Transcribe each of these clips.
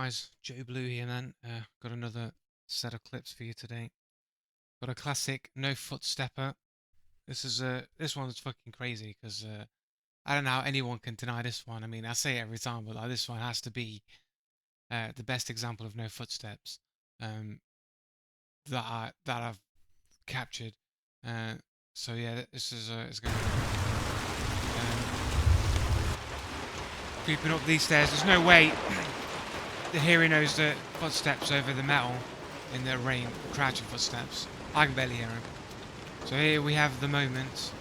guys, Joe Blue here, man. Got another set of clips for you today. Got a classic no footstepper. This one's fucking crazy because I don't know how anyone can deny this one. I mean, I say it every time, but like, this one has to be the best example of no footsteps um, that I've captured. Uh, so yeah, this is it's going creeping up these stairs. There's no way the hero knows the footsteps over the metal in the rain, crouching footsteps. I can barely hear him. So here we have the moment.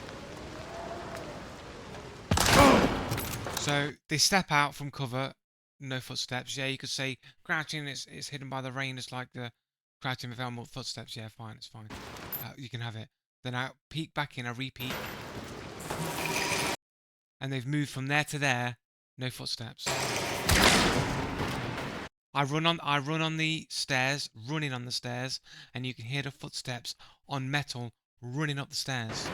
So they step out from cover, no footsteps. Yeah, you could say crouching it's hidden by the rain. It's like the crouching without more footsteps. Yeah, fine, it's fine. You can have it. Then I peek back in, I repeat. And they've moved from there to there, no footsteps. I run on the stairs, running on the stairs, and you can hear the footsteps on metal running up the stairs.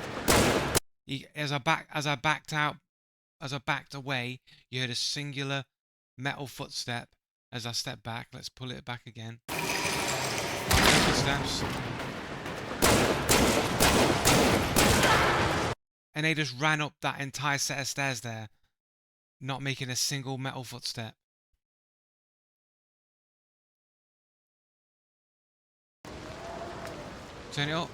As I backed away, you heard a singular metal footstep as I stepped back. Let's pull it back again. Footsteps. And they just ran up that entire set of stairs there, not making a single metal footstep. Turn it up.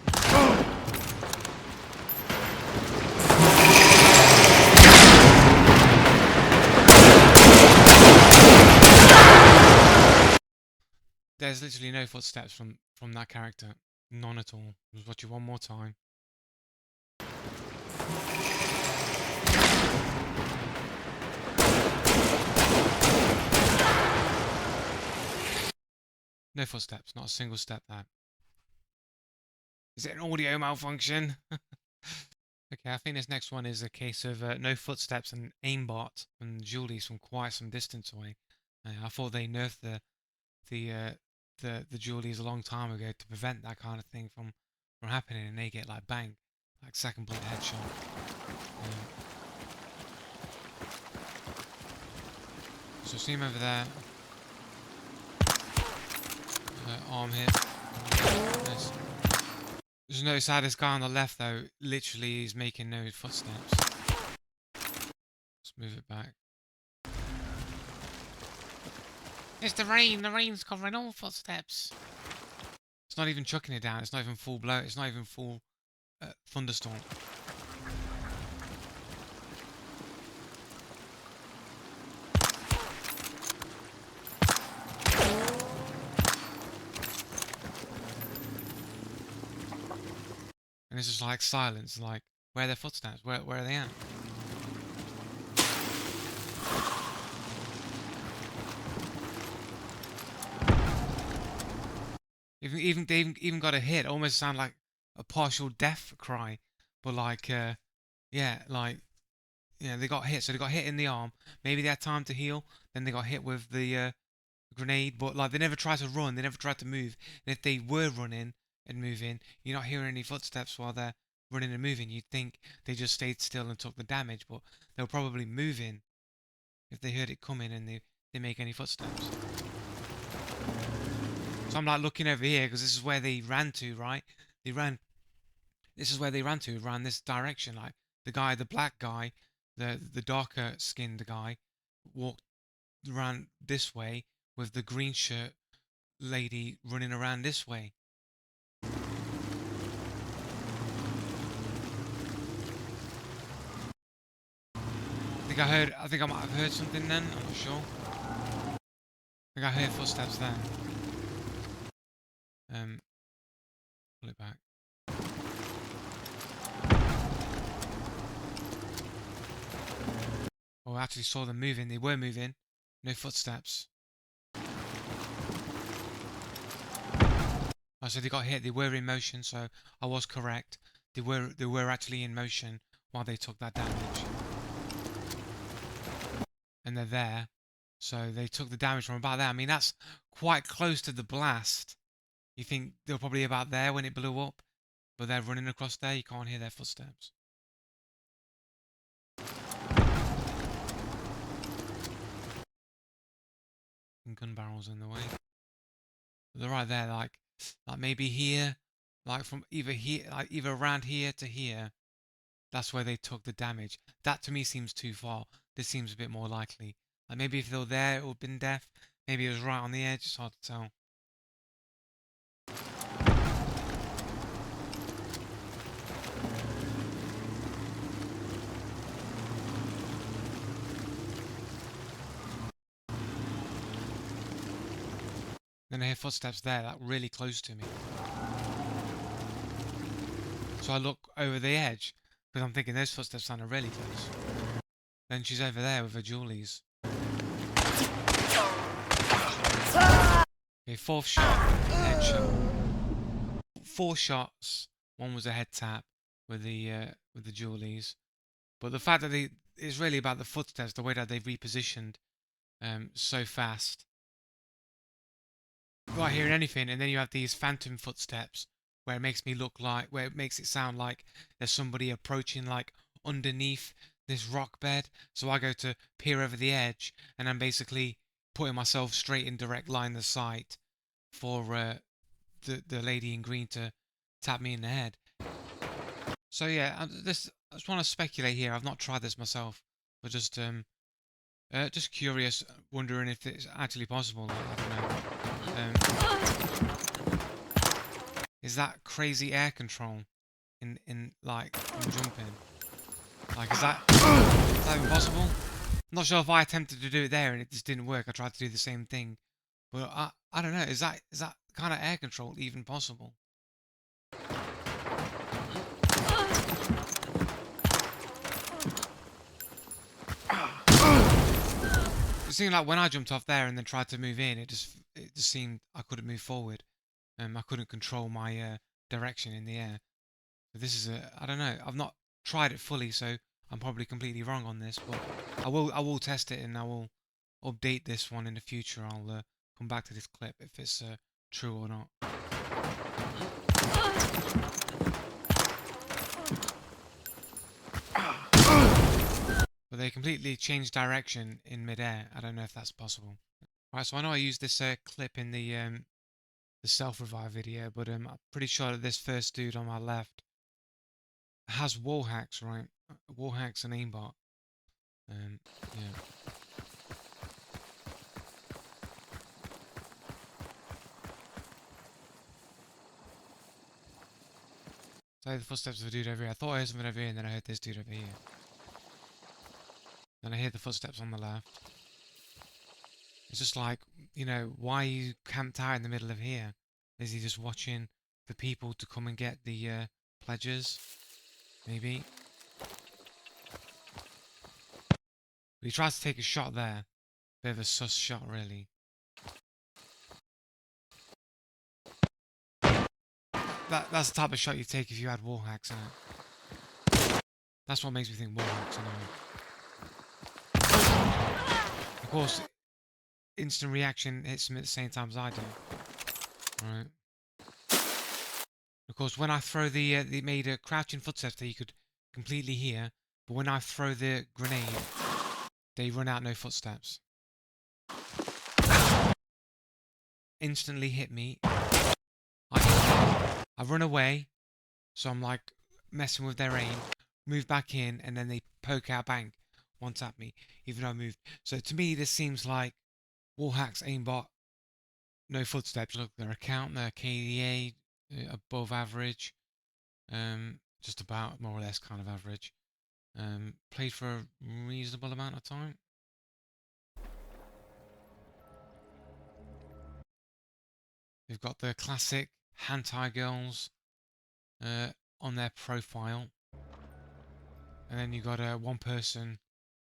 There's literally no footsteps from that character. None at all. Let's watch it one more time. No footsteps, not a single step there. Is it an audio malfunction? Okay, I think this next one is a case of no footsteps and aimbot and Julie's from quite some distance away. I thought they nerfed the Julies a long time ago to prevent that kind of thing from happening, and they get like bang, like second bullet headshot. So see him over there. Arm hit. Nice. Just notice how this guy on the left though, literally he's making no footsteps. Let's move it back. It's the rain. The rain's covering all footsteps. It's not even chucking it down. It's not even full blow. It's not even full thunderstorm. And it's just like silence. Like, where are their footsteps? Where are they at? They even got a hit. Almost sound like a partial death cry, but like yeah, like they got hit. So they got hit in the arm. Maybe they had time to heal. Then they got hit with the grenade. But like they never tried to run. They never tried to move. And if they were running and moving, you're not hearing any footsteps while they're running and moving. You'd think they just stayed still and took the damage, but they were probably moving if they heard it coming and they make any footsteps. So I'm like looking over here because this is where they ran to, right? This is where they ran to, ran this direction. Like the black guy, the darker skinned guy, ran this way with the green shirt lady running around this way. I think I might have heard something then. I'm not sure. I think I heard footsteps there. Pull it back. Oh, I actually saw them moving. They were moving. No footsteps. Oh, so they got hit. They were in motion, so I was correct. They were actually in motion while they took that damage. And they're there. So they took the damage from about there. I mean, that's quite close to the blast. You think they were probably about there when it blew up, but they're running across there. You can't hear their footsteps. fucking gun barrels in the way. They're right there, like maybe here, like from either here, like either around here to here. That's where they took the damage. That to me seems too far. This seems a bit more likely. Like maybe if they were there, it would have been death. Maybe it was right on the edge. It's hard to tell. Then I hear footsteps there, like really close to me. So I look over the edge because I'm thinking those footsteps sound really close. Then she's over there with her jewelies. Okay, fourth shot, headshot. 4 shots. One was a head tap with the jewelies. But the fact that it's really about the footsteps, the way that they've repositioned so fast. Not hearing anything, and then you have these phantom footsteps where it makes it sound like there's somebody approaching like underneath this rock bed. So I go to peer over the edge, and I'm basically putting myself straight in direct line of sight for the lady in green to tap me in the head. So yeah, I just want to speculate here. I've not tried this myself, but just curious, wondering if it's actually possible. I don't know. Is that crazy air control in like in jumping? Like is that even possible? I'm not sure if I attempted to do it there and it just didn't work. I tried to do the same thing, but I don't know. Is that kind of air control even possible? It seemed like when I jumped off there and then tried to move in, it just seemed I couldn't move forward. I couldn't control my direction in the air. So this is I don't know. I've not tried it fully, so I'm probably completely wrong on this. But I will test it and I will update this one in the future. I'll come back to this clip if it's true or not. But they completely changed direction in midair. I don't know if that's possible. Right, so I know I used this clip in the self-revive video, but I'm pretty sure that this first dude on my left has wall hacks, right? Wall hacks and aimbot. Yeah. So the footsteps of a dude over here. I thought I heard something over here, and then I heard this dude over here. Then I hear the footsteps on the left. It's just like, why are you camped out in the middle of here? Is he just watching for people to come and get the pledges? Maybe. But he tries to take a shot there. Bit of a sus shot, really. That's the type of shot you take if you had wall hacks in it. That's what makes me think wall hacks, Of course, instant reaction hits him at the same time as I do. Right. Of course, when I throw they made a crouching footsteps that you could completely hear, but when I throw the grenade, they run out no footsteps. Instantly hit me. I run away, so I'm like messing with their aim, move back in, and then they poke out, bang, one tap me, even though I moved. So to me, this seems like wall hacks, aimbot, no footsteps. Look, their account, their KDA, above average, just about more or less kind of average. Played for a reasonable amount of time. They've got the classic hentai girls on their profile, and then you got one person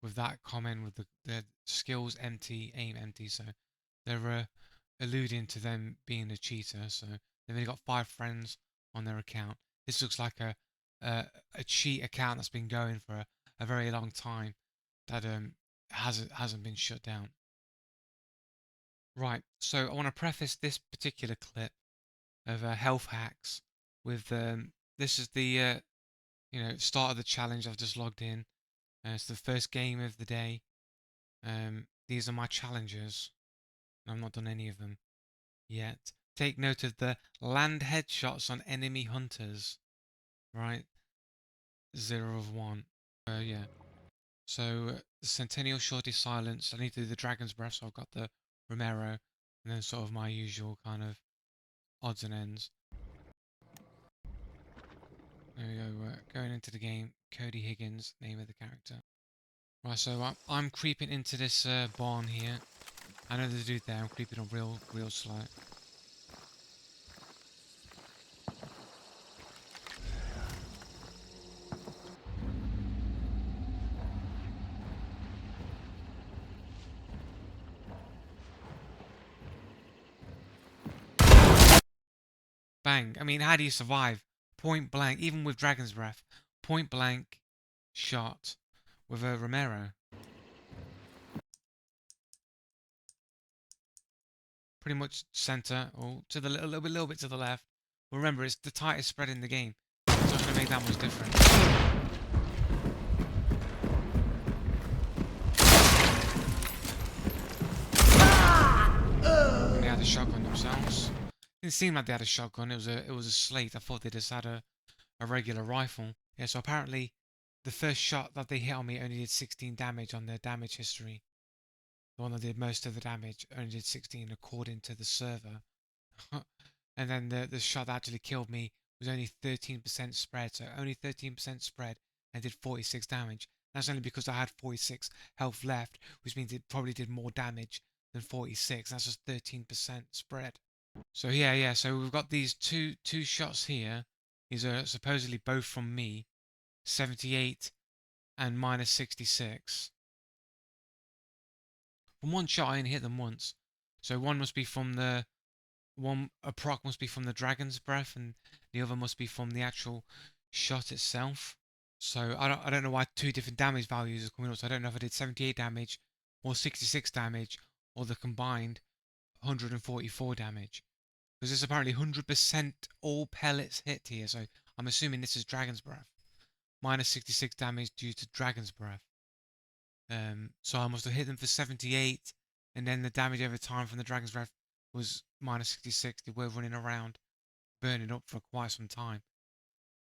with that comment with the skills empty, aim empty. So they're alluding to them being a cheater. So they've only got 5 friends on their account. This looks like a cheat account that's been going for a very long time that hasn't been shut down. Right, so I want to preface this particular clip of health hacks with this is the start of the challenge. I've just logged in. It's the first game of the day. These are my challenges. I've not done any of them yet. Take note of the land headshots on enemy hunters. Right? 0 of 1. Yeah. So, Centennial Shorty Silence. I need to do the Dragon's Breath, so I've got the Romero. And then sort of my usual kind of odds and ends. There we go. Going into the game. Cody Higgins, name of the character. Right, so I'm creeping into this barn here. I know there's a dude there. I'm creeping on real slow. Bang. I mean, how do you survive? Point blank, even with Dragon's Breath. Point blank shot with a Romero. Pretty much center, or to the little bit to the left. But remember, it's the tightest spread in the game. It's not going to make that much difference. They had a shotgun themselves. Didn't seem like they had a shotgun. It was a slate. I thought they just had a regular rifle. Yeah. So apparently, the first shot that they hit on me only did 16 damage on their damage history. The one that did most of the damage only did 16 according to the server. And then the shot that actually killed me was only 13% spread, so only 13% spread and did 46 damage. That's only because I had 46 health left, which means it probably did more damage than 46. That's just 13% spread. So yeah, so we've got these two shots here. These are supposedly both from me, 78 and minus 66. From one shot I only hit them once. So one must be from a proc must be from the Dragon's Breath, and the other must be from the actual shot itself. So I don't know why two different damage values are coming up. So I don't know if I did 78 damage or 66 damage or the combined 144 damage. Because there's apparently 100% all pellets hit here. So I'm assuming this is Dragon's Breath. Minus 66 damage due to Dragon's Breath. So I must have hit them for 78, and then the damage over time from the Dragon's Breath was minus 66. They were running around, burning up for quite some time.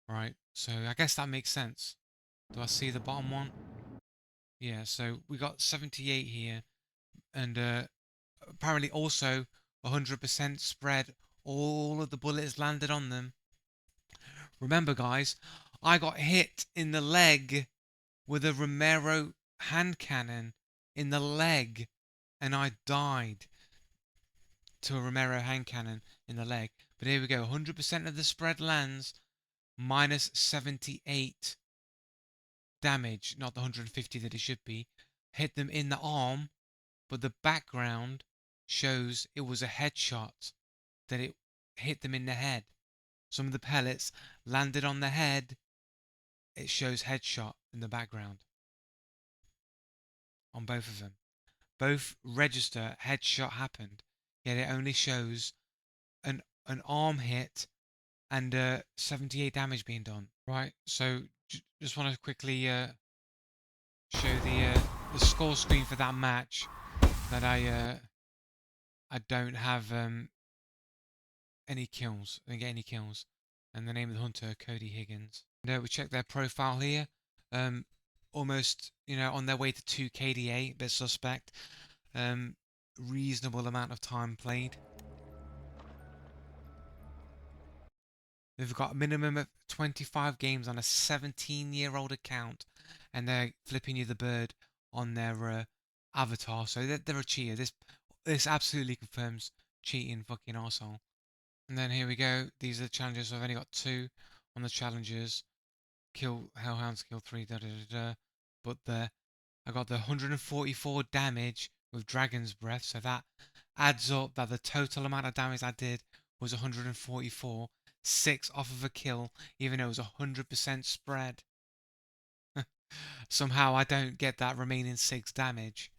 Right, so I guess that makes sense. Do I see the bottom one? Yeah, so we got 78 here, and apparently also 100% spread. All of the bullets landed on them. Remember, guys, I got hit in the leg with a Romero hand cannon in the leg, and I died to a Romero hand cannon in the leg. But here we go, 100% of the spread lands, minus 78 damage, not the 150 that it should be. Hit them in the arm, but the background shows it was a headshot, that it hit them in the head. Some of the pellets landed on the head. It shows headshot in the background on both of them. Both register headshot happened, yet it only shows an arm hit and 78 damage being done. Right, so just want to quickly show the score screen for that match. That I don't have any kills. I didn't get any kills. And the name of the hunter, Cody Higgins. And we check their profile here. Almost, on their way to 2 KDA, bit suspect. Reasonable amount of time played. They've got a minimum of 25 games on a 17-year-old account, and they're flipping you the bird on their avatar. So they're a cheater. This absolutely confirms cheating, fucking arsehole. And then here we go. These are the challenges. So I've only got 2 on the challenges. Kill Hellhounds, kill 3, da da da da. But I got the 144 damage with Dragon's Breath, so that adds up that the total amount of damage I did was 144, 6 off of a kill, even though it was 100% spread. Somehow I don't get that remaining 6 damage.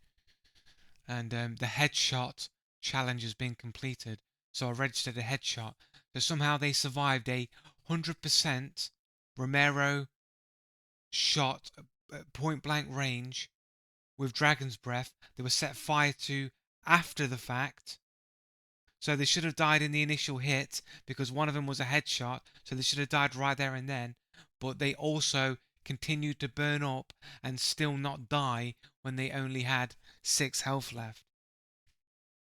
And the headshot challenge has been completed, so I registered a headshot. So somehow they survived a 100% Romero shot at point blank range with Dragon's Breath. They were set fire to after the fact. So they should have died in the initial hit because one of them was a headshot. So they should have died right there and then. But they also continued to burn up and still not die when they only had 6 health left.